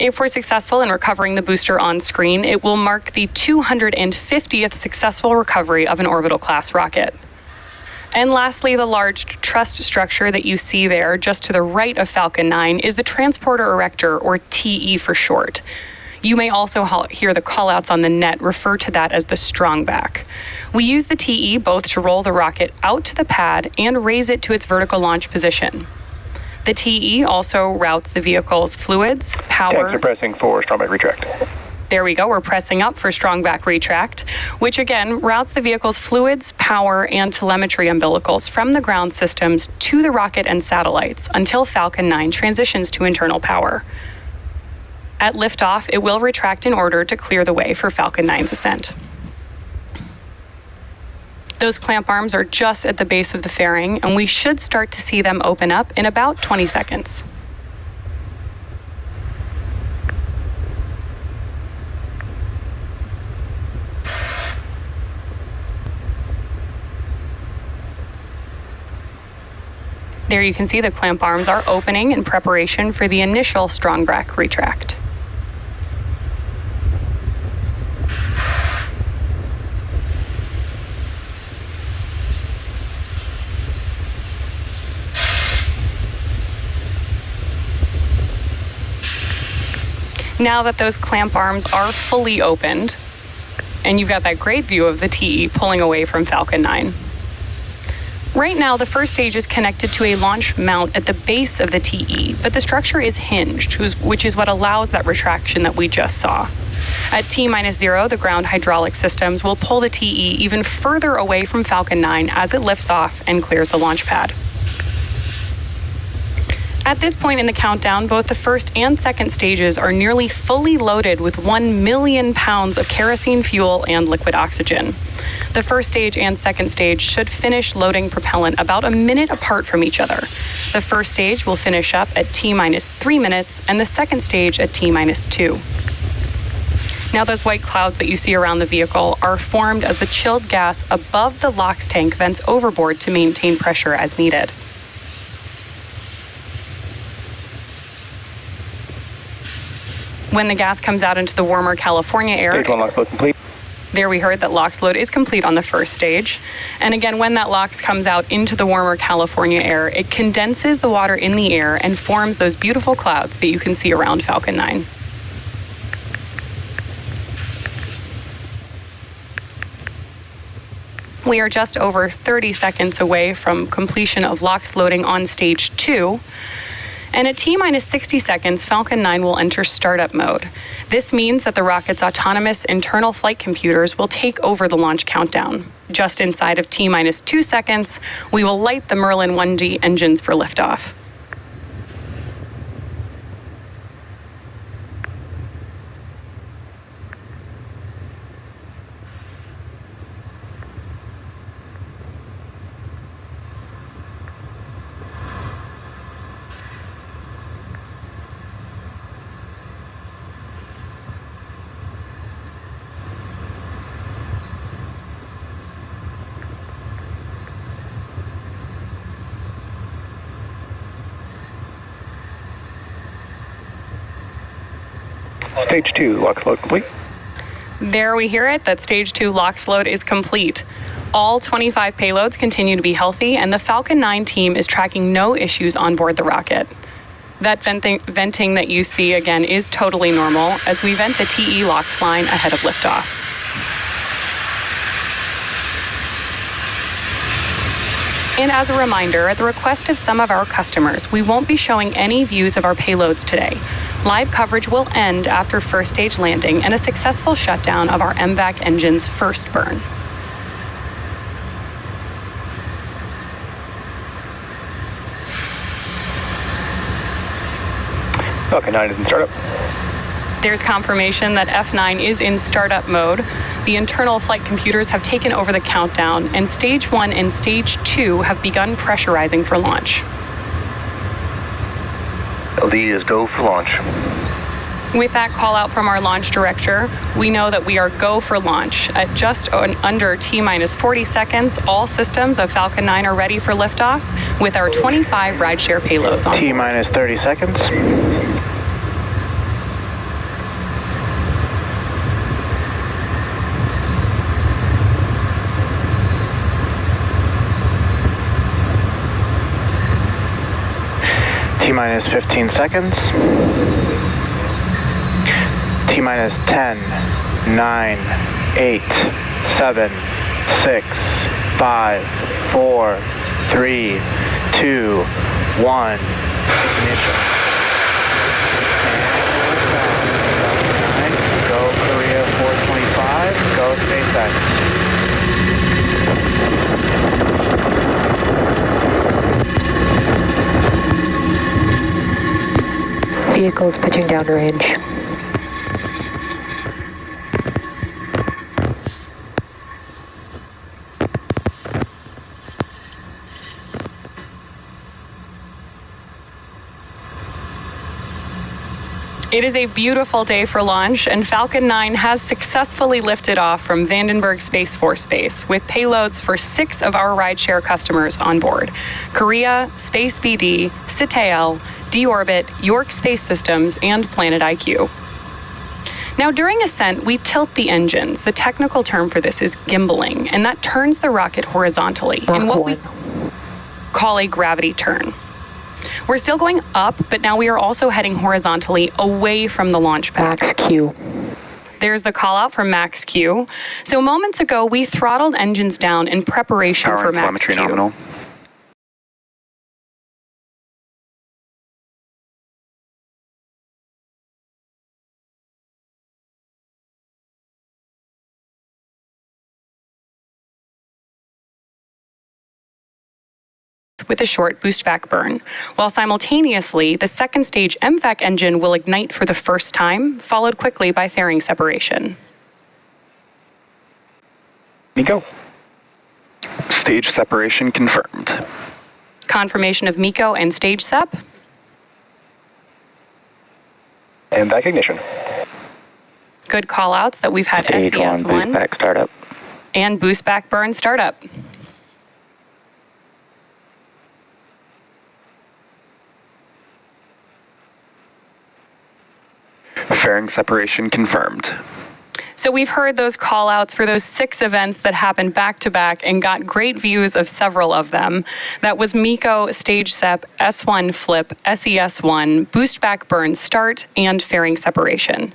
If we're successful in recovering the booster on screen, it will mark the 250th successful recovery of an orbital class rocket. And lastly, the large truss structure that you see there just to the right of Falcon 9 is the Transporter Erector, or TE for short. You may also hear the callouts on the net refer to that as the strongback. We use the TE both to roll the rocket out to the pad and raise it to its vertical launch position. The TE also routes the vehicle's fluids, power... Tanks are pressing for strongback retract. There we go, we're pressing up for strongback retract, which again routes the vehicle's fluids, power, and telemetry umbilicals from the ground systems to the rocket and satellites until Falcon 9 transitions to internal power. At liftoff, it will retract in order to clear the way for Falcon 9's ascent. Those clamp arms are just at the base of the fairing, and we should start to see them open up in about 20 seconds. There you can see the clamp arms are opening in preparation for the initial strongback retract. Now that those clamp arms are fully opened, and you've got that great view of the TE pulling away from Falcon 9. Right now, the first stage is connected to a launch mount at the base of the TE, but the structure is hinged, which is what allows that retraction that we just saw. At T-0, the ground hydraulic systems will pull the TE even further away from Falcon 9 as it lifts off and clears the launch pad. At this point in the countdown, both the first and second stages are nearly fully loaded with 1 million pounds of kerosene fuel and liquid oxygen. The first stage and second stage should finish loading propellant about a minute apart from each other. The first stage will finish up at T-3 minutes and the second stage at T-2. Now those white clouds that you see around the vehicle are formed as the chilled gas above the LOX tank vents overboard to maintain pressure as needed. When the gas comes out into the warmer California air, Stage 1 LOX load complete. There we heard that LOX load is complete on the first stage. And again, when that LOX comes out into the warmer California air, it condenses the water in the air and forms those beautiful clouds that you can see around Falcon 9. We are just over 30 seconds away from completion of LOX loading on stage 2. And at T-60 seconds, Falcon 9 will enter startup mode. This means that the rocket's autonomous internal flight computers will take over the launch countdown. Just inside of T-2 seconds, we will light the Merlin 1D engines for liftoff. Stage 2 LOX load complete. There we hear it, that stage 2 LOX load is complete. All 25 payloads continue to be healthy, and the Falcon 9 team is tracking no issues on board the rocket. That venting that you see again is totally normal as we vent the TE LOX line ahead of liftoff. And as a reminder, at the request of some of our customers, we won't be showing any views of our payloads today. Live coverage will end after first stage landing and a successful shutdown of our MVAC engine's first burn. Falcon 9 is in startup. There's confirmation that F9 is in startup mode. The internal flight computers have taken over the countdown, and Stage 1 and Stage 2 have begun pressurizing for launch. LD is go for launch. With that call out from our launch director, we know that we are go for launch. At just under T-40 seconds, all systems of Falcon 9 are ready for liftoff with our 25 rideshare payloads on. T-30 seconds. T-minus 15 seconds. T-minus 10, 9, 8, 7, 6, 5, 4, 3, 2, 1. Ignition. And go COREA 425. Go SpaceX. Vehicles pitching downrange. It is a beautiful day for launch, and Falcon 9 has successfully lifted off from Vandenberg Space Force Base with payloads for 6 of our rideshare customers on board: COREA, Space BD, SITAEL, D-Orbit, York Space Systems, and PlanetIQ. Now, during ascent, we tilt the engines. The technical term for this is gimbaling, and that turns the rocket horizontally in what we call a gravity turn. We're still going up, but now we are also heading horizontally away from the launch pad. Max Q. There's the call out from Max Q. So moments ago, we throttled engines down in preparation for Max Q. Nominal. With a short boost back burn, while simultaneously the second stage MVAC engine will ignite for the first time, followed quickly by fairing separation. MECO. Stage separation confirmed. Confirmation of MECO and stage sep. MVAC ignition. Good call outs that we've had Stage SES1 boost back startup. and boost back burn startup. Fairing separation confirmed. So we've heard those call outs for those 6 events that happened back to back and got great views of several of them. That was MECO, stage sep, S1 flip, SES1, boost back burn start, and fairing separation.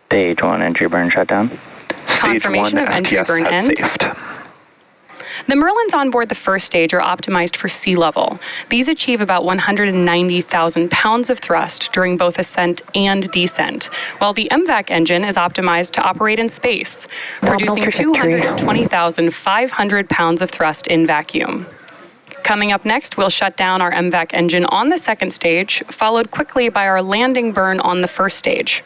Stage 1 entry burn shutdown. Confirmation of entry burn end. The Merlins on board the first stage are optimized for sea level. These achieve about 190,000 pounds of thrust during both ascent and descent, while the MVAC engine is optimized to operate in space, producing 220,500 pounds of thrust in vacuum. Coming up next, we'll shut down our MVAC engine on the second stage, followed quickly by our landing burn on the first stage.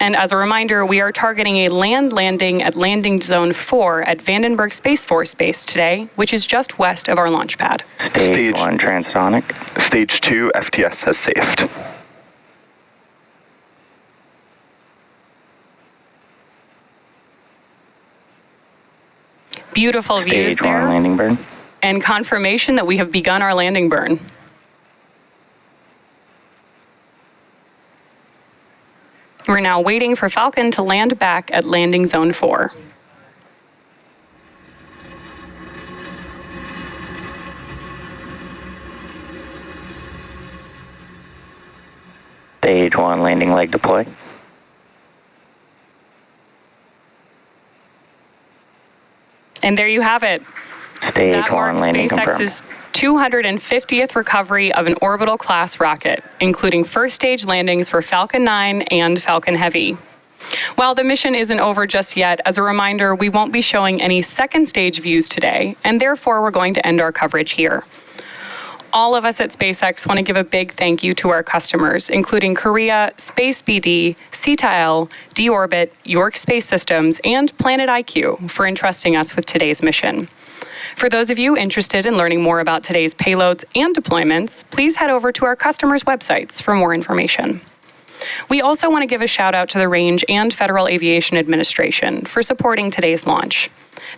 And as a reminder, we are targeting a land landing at landing zone 4 at Vandenberg Space Force Base today, which is just west of our launch pad. Stage 1 transonic. Stage 2 FTS has safed. Beautiful views Stage 1 there, landing burn. and confirmation that we have begun our landing burn. We're now waiting for Falcon to land back at landing zone 4. Stage 1 landing leg deploy. And there you have it. Stage That 1 marks landing confirmed. SpaceX's 250th recovery of an orbital class rocket, including first stage landings for Falcon 9 and Falcon Heavy. While the mission isn't over just yet, as a reminder, we won't be showing any second stage views today, and therefore we're going to end our coverage here. All of us at SpaceX want to give a big thank you to our customers, including COREA, Space BD, SITAEL, D-Orbit, York Space Systems, and PlanetIQ for entrusting us with today's mission. For those of you interested in learning more about today's payloads and deployments, please head over to our customers' websites for more information. We also want to give a shout out to the Range and Federal Aviation Administration for supporting today's launch.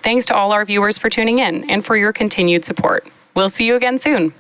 Thanks to all our viewers for tuning in and for your continued support. We'll see you again soon.